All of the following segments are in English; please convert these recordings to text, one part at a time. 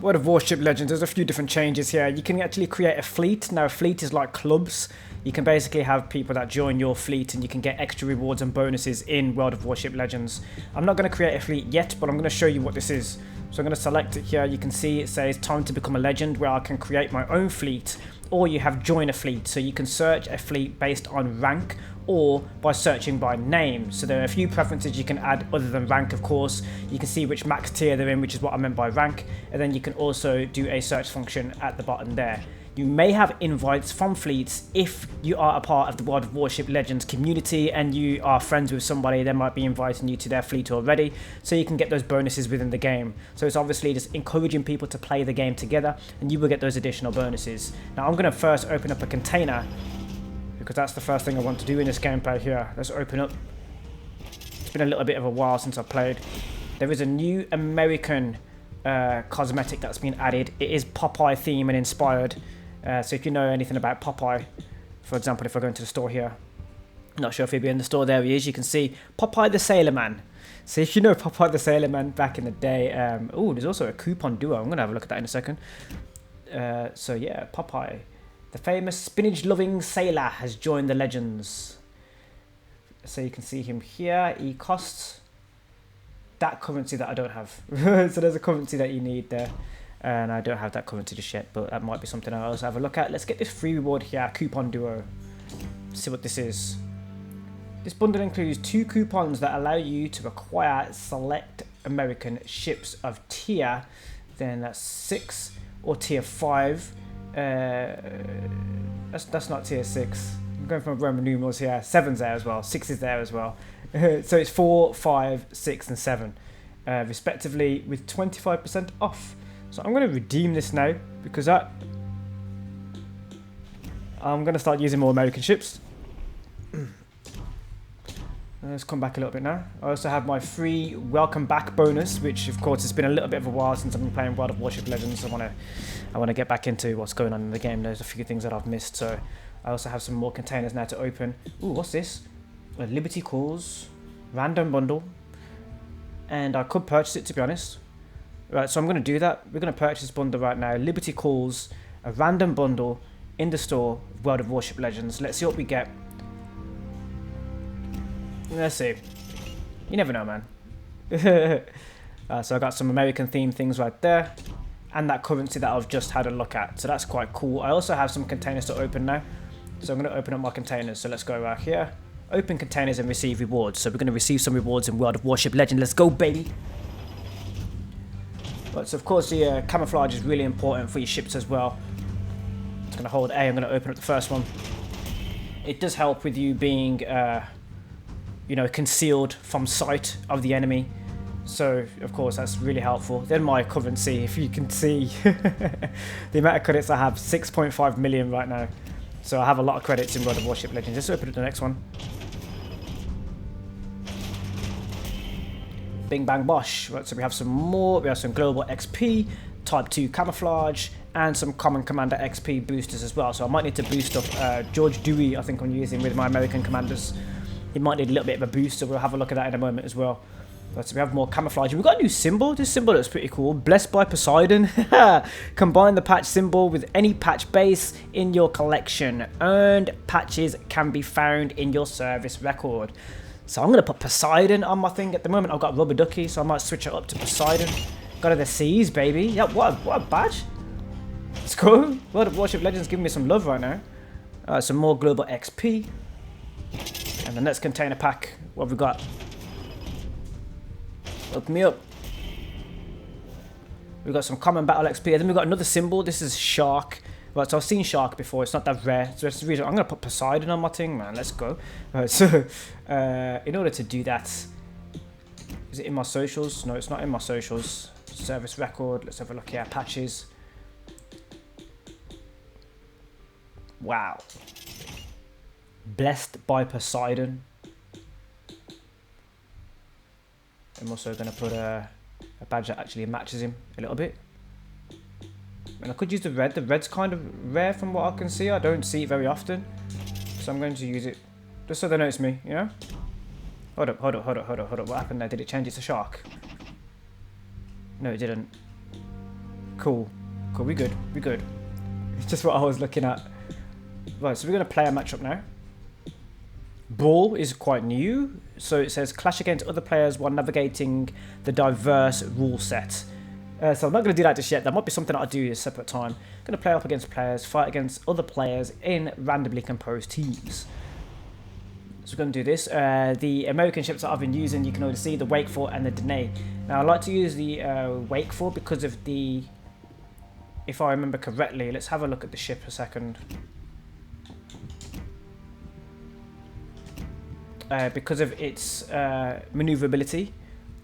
World of Warship Legends, there's a few different changes here. You can actually create a fleet. Now, a fleet is like clubs. You can basically have people that join your fleet and you can get extra rewards and bonuses in World of Warship Legends. I'm not going to create a fleet yet, but I'm going to show you what this is. So I'm going to select it here. You can see it says time to become a legend, where I can create my own fleet, or you have join a fleet. So you can search a fleet based on rank or by searching by name. So there are a few preferences you can add other than rank, of course. You can see which max tier they're in, which is what I meant by rank. And then you can also do a search function at the bottom there. You may have invites from fleets if you are a part of the World of Warship Legends community and you are friends with somebody. They might be inviting you to their fleet already, so you can get those bonuses within the game. So it's obviously just encouraging people to play the game together, and you will get those additional bonuses. Now I'm going to first open up a container, because that's the first thing I want to do in this gameplay here. Let's open up. It's been a little bit of a while since I've played. There is a new American cosmetic that's been added. It is Popeye theme and inspired. So if you know anything about Popeye, for example, if I go into the store here, not sure if he'll be in the store, there he is. You can see Popeye the Sailor Man. So if you know Popeye the Sailor Man back in the day, oh, there's also a coupon duo. I'm going to have a look at that in a second. So yeah, Popeye, the famous spinach-loving sailor, has joined the Legends. So you can see him here. He costs that currency that I don't have. So there's a currency that you need there. And I don't have that currency just yet, but that might be something I'll also have a look at. Let's get this free reward here, coupon duo. See what this is. This bundle includes 2 coupons that allow you to acquire select American ships of tier, then that's 6 or tier 5. That's not tier 6. I'm going from Roman numerals here. 7's there as well. 6 is there as well. So it's 4, 5, 6, and 7, respectively, with 25% off. So I'm going to redeem this now, because I'm going to start using more American ships. Let's come back a little bit now. I also have my free welcome back bonus, which of course has been a little bit of a while since I've been playing World of Warship Legends. I want to get back into what's going on in the game. There's a few things that I've missed, so I also have some more containers now to open. Ooh, what's this? A Liberty Calls random bundle, and I could purchase it, to be honest. Right, so I'm going to do that. We're going to purchase this bundle right now. Liberty Calls, a random bundle in the store, World of Warship Legends. Let's see what we get. Let's see. You never know, man. So I got some American themed things right there, and that currency that I've just had a look at. So that's quite cool. I also have some containers to open now. So I'm going to open up my containers. So let's go right here. Open containers and receive rewards. So we're going to receive some rewards in World of Warship Legends. Let's go, baby. But so of course the camouflage is really important for your ships as well. It's going to hold A. I'm going to open up the first one. It does help with you being, you know, concealed from sight of the enemy. So of course that's really helpful. Then my currency, if you can see, the amount of credits I have, 6.5 million right now. So I have a lot of credits in World of Warship Legends. Let's open up the next one. Bing bang bosh. Right, so we have some more. We have some global XP, type 2 camouflage, and some common commander XP boosters as well. So I might need to boost up George Dewey. I think I'm using with my American commanders. He might need a little bit of a boost, so we'll have a look at that in a moment as well. Right, so we have more camouflage. We've got a new symbol. This symbol looks pretty cool. Blessed by Poseidon. Combine the patch symbol with any patch base in your collection. Earned patches can be found in your service record. So I'm going to put Poseidon on my thing. At the moment I've got Rubber Ducky, so I might switch it up to Poseidon. Got to the seas, baby. Yeah, what a badge. Let's go. World of Warship Legends giving me some love right now. Some more global XP. And the next container pack. What have we got? Hook me up. We've got some common battle XP. And then we've got another symbol. This is Shark. Right, so I've seen Shark before. It's not that rare. So that's the reason I'm going to put Poseidon on my thing, man. Let's go. Right, so in order to do that, is it in my socials? No, it's not in my socials. Service record. Let's have a look here. Patches. Wow. Blessed by Poseidon. I'm also going to put a badge that actually matches him a little bit. And I could use the red. The red's kind of rare from what I can see. I don't see it very often. So I'm going to use it just so they know it's me, you know? Hold up. What happened there? Did it change it to Shark? No, it didn't. Cool. Cool, we good. We good. It's just what I was looking at. Right, so we're going to play a matchup now. Brawl is quite new. So it says clash against other players while navigating the diverse rule set. So I'm not going to do that just yet. That might be something I'll do at a separate time. I'm going to play up against players, fight against other players in randomly composed teams. So we're going to do this. The American ships that I've been using, you can already see the Wakeful and the Danae. Now I like to use the Wakeful because of the, if I remember correctly, let's have a look at the ship a second. Because of its maneuverability,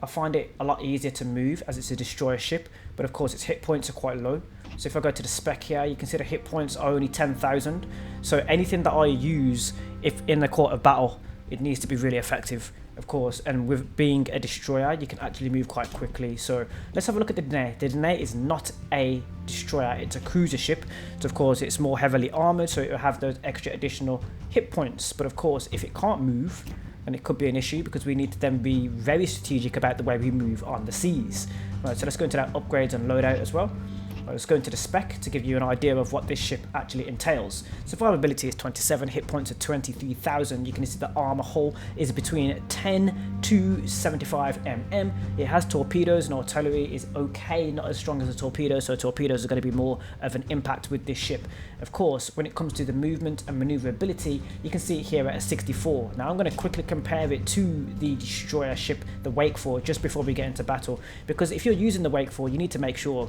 I find it a lot easier to move as it's a destroyer ship, but of course its hit points are quite low. So if I go to the spec here, you can see the hit points are only 10,000. So anything that I use, if in the court of battle, it needs to be really effective, of course. And with being a destroyer, you can actually move quite quickly. So let's have a look at the Danae. The Danae is not a destroyer, it's a cruiser ship. So of course it's more heavily armored, so it will have those extra additional hit points. But of course, if it can't move, and it could be an issue because we need to then be very strategic about the way we move on the seas. Right, so let's go into that upgrades and loadout as well. Let's go into the spec to give you an idea of what this ship actually entails. Survivability is 27, hit points are 23,000. You can see the armor hull is between 10 to 75 mm. It has torpedoes and artillery is okay, not as strong as a torpedo, so torpedoes are going to be more of an impact with this ship. Of course, when it comes to the movement and maneuverability, you can see it here at a 64. Now I'm going to quickly compare it to the destroyer ship, the Wakeful, just before we get into battle, because if you're using the Wakeful, you need to make sure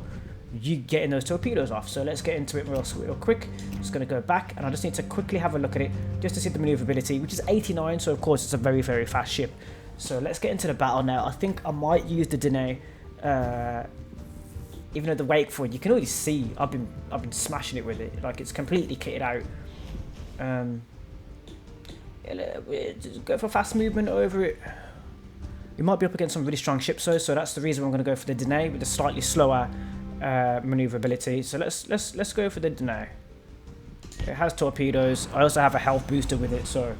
you getting those torpedoes off. So let's get into it real quick. Just going to go back and I just need to quickly have a look at it just to see the maneuverability, which is 89, so of course it's a very fast ship. So let's get into the battle now. I think I might use the Danae, even though the Wakeful, you can already see I've been smashing it with it, like it's completely kitted out. Just go for fast movement over it. You might be up against some really strong ships though, so that's the reason I'm going to go for the Danae with the slightly slower maneuverability. So let's go for the Danae. It has torpedoes. I also have a health booster with it, so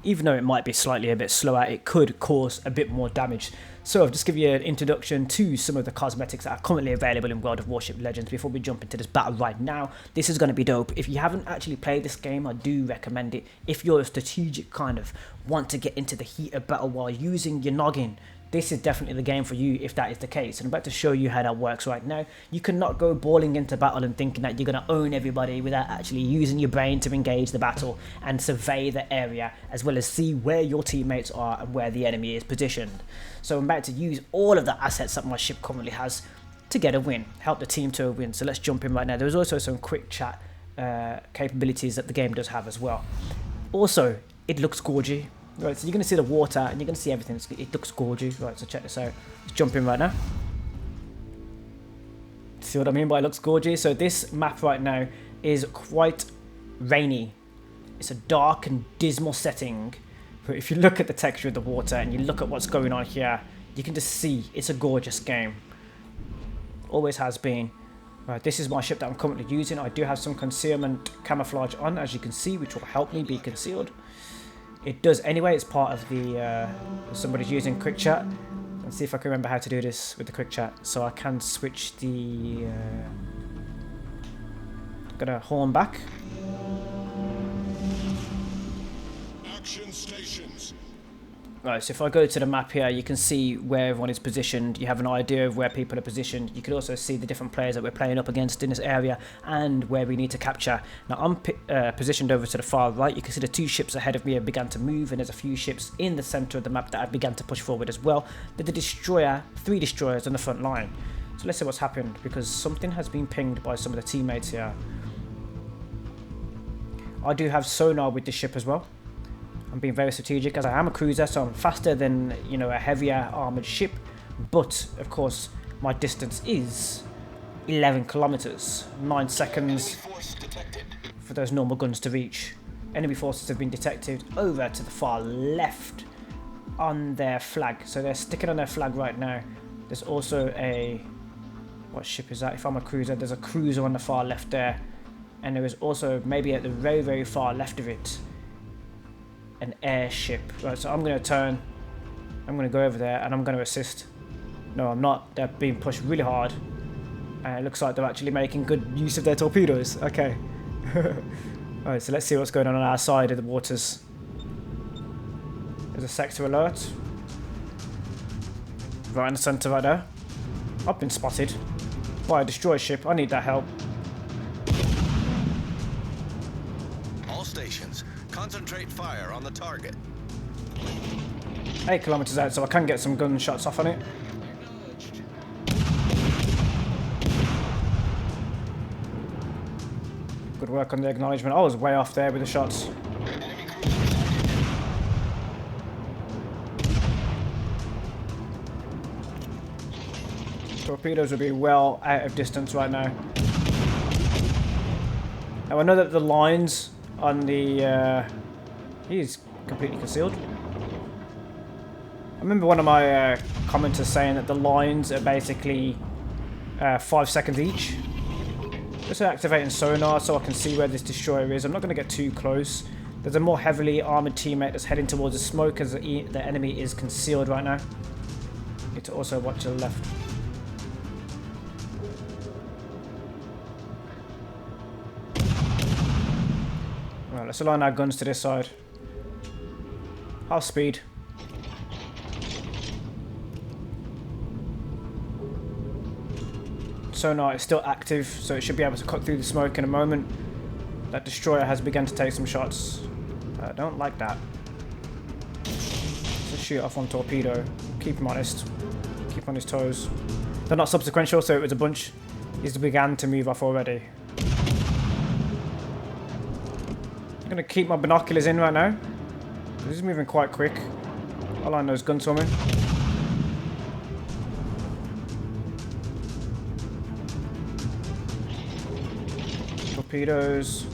even though it might be slightly a bit slower, it could cause a bit more damage. So I'll just give you an introduction to some of the cosmetics that are currently available in World of Warship Legends before we jump into this battle right now. This is going to be dope. If you haven't actually played this game, I do recommend it. If you're a strategic kind of want to get into the heat of battle while using your noggin, this is definitely the game for you if that is the case. And I'm about to show you how that works right now. You cannot go balling into battle and thinking that you're going to own everybody without actually using your brain to engage the battle and survey the area, as well as see where your teammates are and where the enemy is positioned. So I'm about to use all of the assets that my ship currently has to get a win, help the team to a win. So let's jump in right now. There's also some quick chat capabilities that the game does have as well. Also, it looks gorgeous. Right, so you're going to see the water and you're going to see everything. It looks gorgeous. Right, so check this out. Let's jump in right now. See what I mean by it looks gorgeous? So this map right now is quite rainy. It's a dark and dismal setting. But if you look at the texture of the water and you look at what's going on here, you can just see it's a gorgeous game. Always has been. Right, this is my ship that I'm currently using. I do have some concealment camouflage on, as you can see, which will help me be concealed. It does anyway, it's part of the, somebody's using quick chat. Let's see if I can remember how to do this with the quick chat. So I can switch the, gonna horn back. Action stations. Right, so if I go to the map here, you can see where everyone is positioned. You have an idea of where people are positioned. You can also see the different players that we're playing up against in this area and where we need to capture. Now, I'm positioned over to the far right. You can see the two ships ahead of me have begun to move, and there's a few ships in the center of the map that have begun to push forward as well. But the destroyer, 3 destroyers on the front line. So let's see what's happened, because something has been pinged by some of the teammates here. I do have sonar with this ship as well. I'm being very strategic as I am a cruiser, so I'm faster than, you know, a heavier armored ship. But of course, my distance is 11 kilometers, 9 seconds for those normal guns to reach. Enemy forces have been detected over to the far left on their flag, so they're sticking on their flag right now. There's also a, what ship is that? If I'm a cruiser, there's a cruiser on the far left there, and there is also maybe at the very far left of it an airship. Right, so I'm going to turn, I'm going to go over there and I'm going to assist. No, I'm not. They're being pushed really hard And it looks like they're actually making good use of their torpedoes. Okay. Alright, so let's see what's going on our side of the waters. There's a sector alert. Right in the centre right there. I've been spotted by a destroyer ship. I need that help. All stations, concentrate fire on the target. 8 kilometers out, so I can get some gunshots off on it. Good work on the acknowledgement. I was way off there with the shots. Torpedoes will be well out of distance right now. Now I know that the lines on the... he's completely concealed. I remember one of my commenters saying that the lines are basically 5 seconds each. Just activating sonar so I can see where this destroyer is. I'm not going to get too close. There's a more heavily armoured teammate that's heading towards the smoke as the enemy is concealed right now. Need to also watch to the left. Right, let's align our guns to this side. Half speed. Sonar is still active, so it should be able to cut through the smoke in a moment. That destroyer has begun to take some shots. I don't like that. Let's shoot off one torpedo. Keep him honest. Keep on his toes. They're not subsequential, so it was a bunch. He's began to move off already. I'm going to keep my binoculars in right now. This is moving quite quick. I'll line those guns for me. Torpedoes.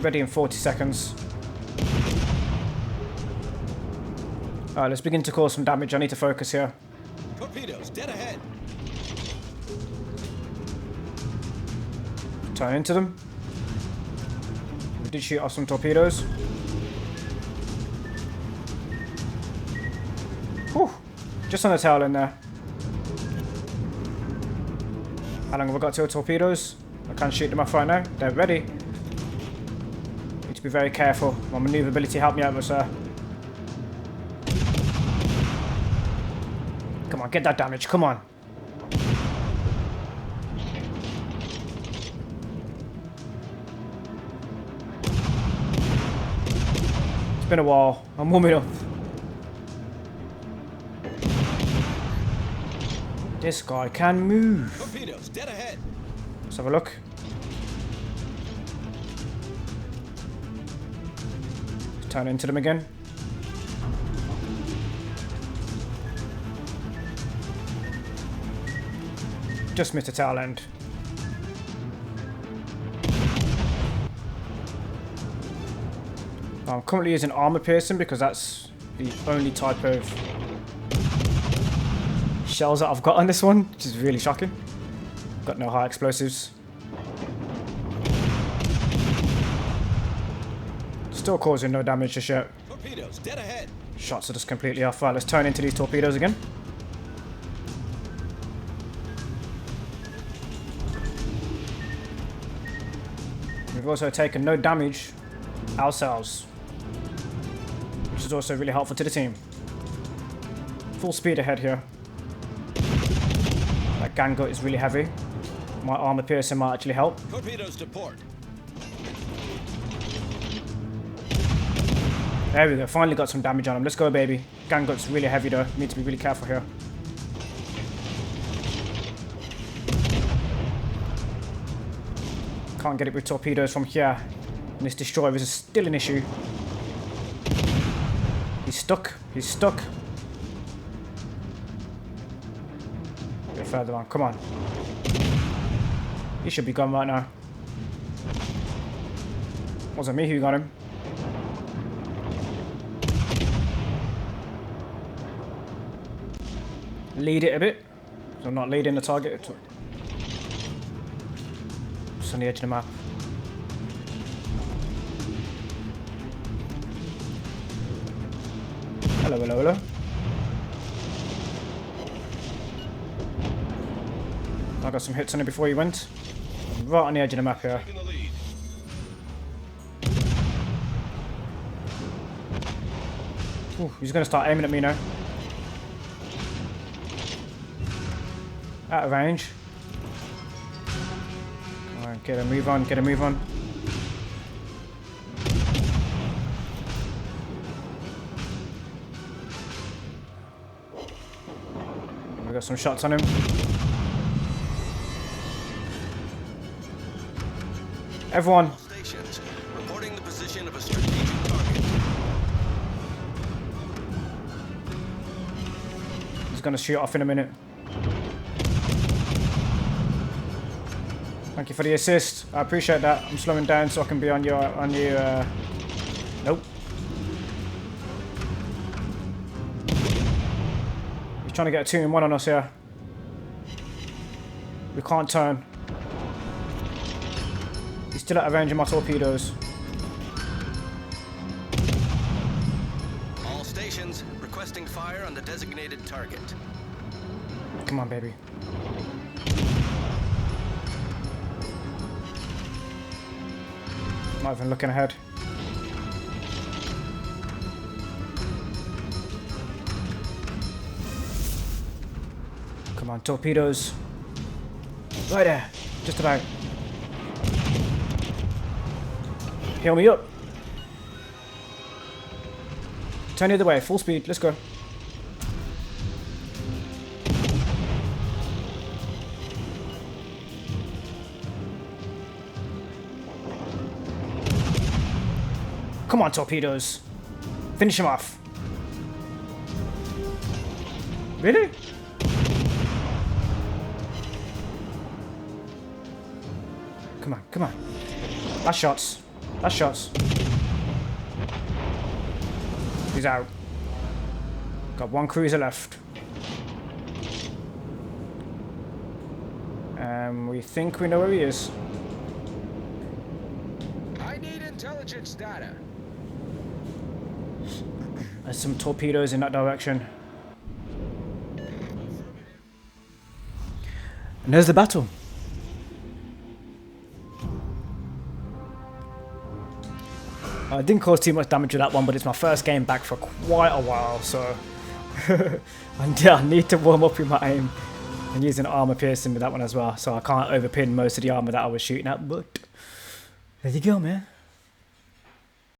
Ready in 40 seconds. Alright, let's begin to cause some damage. I need to focus here. Torpedoes, dead ahead. Turn into them. We did shoot off some torpedoes. Whew. Just on the tail end there. How long have I got till torpedoes? I can't shoot them off right now. They're ready. Need to be very careful. My maneuverability helped me out with sir. Come on, get that damage. Come on. It's been a while. I'm warming up. This guy can move. Torpedoes, dead ahead. Let's have a look. Let's turn into them again. Just missed the tail end. I'm currently using armor piercing because that's the only type of shells that I've got on this one, which is really shocking. Got no high explosives. Still causing no damage just yet. Torpedoes, dead ahead. Shots are just completely off. Right, let's turn into these torpedoes again. We've also taken no damage ourselves, which is also really helpful to the team. Full speed ahead here. That gun gut is really heavy. My armor piercing might actually help. Torpedoes to port. There we go. Finally got some damage on him. Let's go, baby. Gun gut's really heavy though. Need to be really careful here. Can't get it with torpedoes from here. And this destroyer is still an issue. He's stuck. He's stuck. A bit further on. Come on. He should be gone right now. Wasn't me who got him. Lead it a bit. So I'm not leading the target. Just on the edge of the map. Hello, hello, hello. I got some hits on him before he went. Right on the edge of the map here. Taking the lead. Ooh, he's going to start aiming at me now. Out of range. Alright, get a move on, get a move on. We got some shots on him. Everyone. All stations, reporting the position of a strategic target. He's going to shoot off in a minute. Thank you for the assist. I appreciate that. I'm slowing down so I can be on your Nope. He's trying to get a 2-in-1 on us here. We can't turn. He's still out of range of my torpedoes. All stations, requesting fire on the designated target. Come on, baby. Not even looking ahead. Come on, torpedoes. Right there. Just about. Heal me up. Turn the other way. Full speed. Let's go. Come on, torpedoes. Finish him off. Really? Come on, come on. Last shots. Last shots. He's out. Got one cruiser left. We think we know where he is. I need intelligence data. There's some torpedoes in that direction. And there's the battle. I didn't cause too much damage with that one, but it's my first game back for quite a while, so and yeah, I need to warm up with my aim. I'm using armor piercing with that one as well, so I can't overpin most of the armor that I was shooting at, but there you go, man.